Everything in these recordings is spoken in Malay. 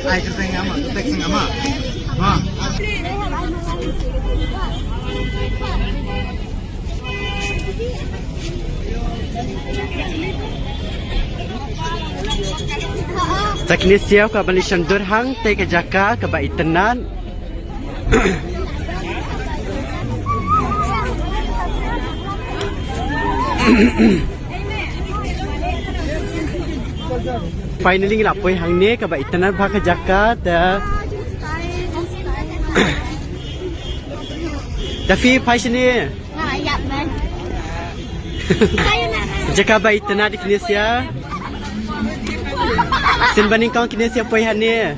Ai kerteng ama, tekeng ama. Ha. Teknisnya ka balisan durhang te ke jaka ke baitenan. Finally lapoi hang ni ke baitenan ba ke jaka te. Tapi pai sini. Jaka baitenan di Indonesia. Sin banding kau Indonesia poi han ni.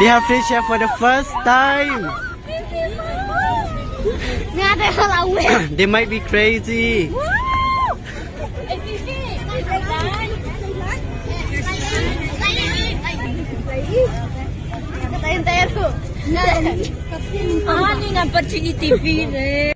They have fish here for the first time. They might be crazy. Ah, ni nampak TV ni.